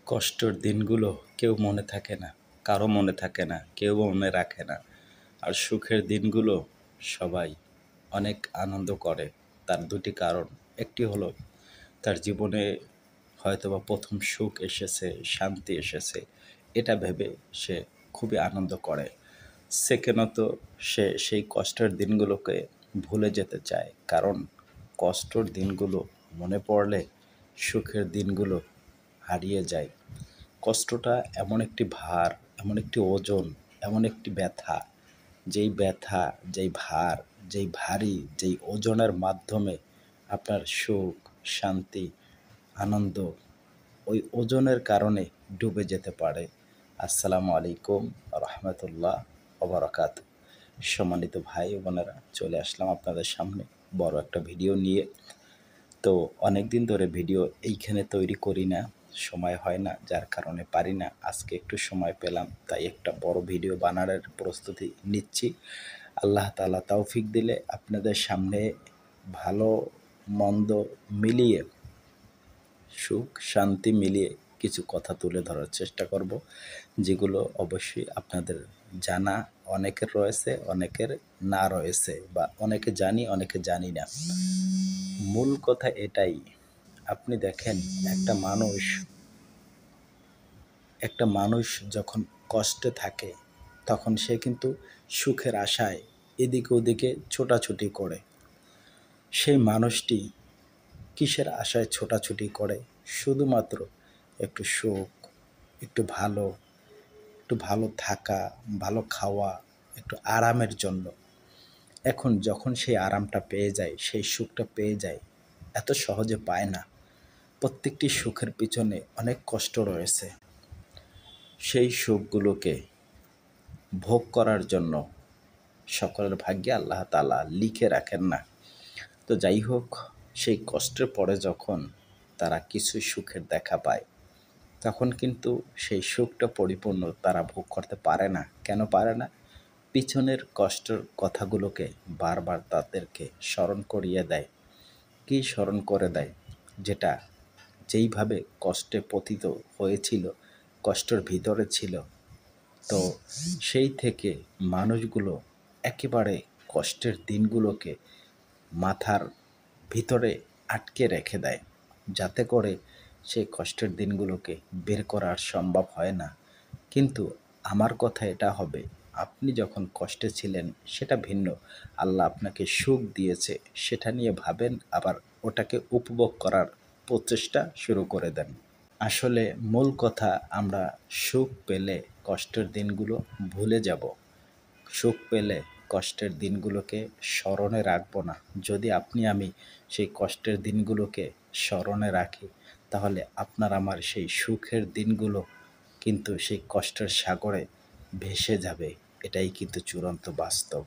কষ্টের দিনগুলো কেউ মনে থাকে না, কারো মনে থাকে না, কেউ মনে রাখে না। আর সুখের দিনগুলো সবাই অনেক আনন্দ করে। তার দুটি কারণ, একটি হলো তার জীবনে হয়তোবা প্রথম সুখ এসেছে, শান্তি এসেছে, এটা ভেবে সে খুবই আনন্দ করে। সেকেন্ডত সে সেই কষ্টের দিনগুলোকে ভুলে যেতে চায়, কারণ কষ্টের দিনগুলো মনে পড়লে সুখের দিনগুলো হারিয়ে যায়। কষ্টটা এমন একটি ভার, এমন একটি ওজন, এমন একটি ব্যথা, যেই ভার, যেই ভারী, যেই ওজনের মাধ্যমে আপনার সুখ, শান্তি, আনন্দ ওই ওজনের কারণে ডুবে যেতে পারে। আসসালামু আলাইকুম রহমতুল্লাহ ওবরাকাত। সম্মানিত ভাই ও বোনেরা, চলে আসলাম আপনাদের সামনে বড় একটা ভিডিও নিয়ে। তো অনেক দিন ধরে ভিডিও এইখানে তৈরি করি না, সময় হয় না, যার কারণে পারি না। আজকে একটু সময় পেলাম, তাই একটা বড় ভিডিও বানানোর প্রস্তুতি নিচ্ছি। আল্লাহ তাআলা তৌফিক দিলে আপনাদের সামনে ভালো মন্দ মিলিয়ে, সুখ শান্তি মিলিয়ে কিছু কথা তুলে ধরার চেষ্টা করব, যেগুলো অবশ্যই আপনাদের জানা অনেকের রয়েছে, অনেকের না রয়েছে, বা অনেকে জানি, অনেকে জানি না। মূল কথা এটাই, আপনি দেখেন একটা মানুষ যখন কষ্টে থাকে, তখন সে কিন্তু সুখের আশায় এদিকে ওদিকে ছোটাছুটি করে। সেই মানুষটি কিসের আশায় ছোটাছুটি করে? শুধুমাত্র একটু সুখ, একটু ভালো থাকা, ভালো খাওয়া, একটু আরামের জন্য। এখন যখন সেই আরামটা পেয়ে যায়, সেই সুখটা পেয়ে যায়, এত সহজে পায় না। প্রত্যেকটি সুখের পিছনে অনেক কষ্ট রয়েছে। সেই সুখগুলোকে ভোগ করার জন্য সকলের ভাগ্যে আল্লাহ তাআলা লিখে রাখেন না। তো যাই হোক, সেই কষ্টের পরে যখন তারা কিছু সুখের দেখা পায়, তখন কিন্তু সেই সুখটা পরিপূর্ণ তারা ভোগ করতে পারে না। কেন পারে না? পিছনের কষ্টের কথাগুলোকে বারবার তাদেরকে স্মরণ করিয়ে দেয়। কি স্মরণ করে দেয়? যেটা যেইভাবে কষ্টে পতিত হয়েছিল, কষ্টের ভিতরে ছিল, তো সেই থেকে মানুষগুলো একেবারে কষ্টের দিনগুলোকে মাথার ভিতরে আটকে রেখে দেয়, যাতে করে সেই কষ্টের দিনগুলোকে বের করা আর সম্ভব হয় না। কিন্তু আমার কথা এটা হবে, আপনি যখন কষ্টে ছিলেন সেটা ভিন্ন, আল্লাহ আপনাকে সুখ দিয়েছে সেটা নিয়ে ভাবেন, আবার ওটাকে উপভোগ করার প্রচেষ্টা শুরু করে দেন। আসলে মূল কথা, আমরা সুখ পেলে কষ্টের দিনগুলো ভুলে যাব। সুখ পেলে কষ্টের দিনগুলোকে স্মরণে রাখবো না। যদি আপনি আমি সেই কষ্টের দিনগুলোকে স্মরণে রাখি, তাহলে আপনার আমার সেই সুখের দিনগুলো কিন্তু সেই কষ্টের সাগরে ভেসে যাবে। এটাই কিন্তু চূড়ান্ত বাস্তব।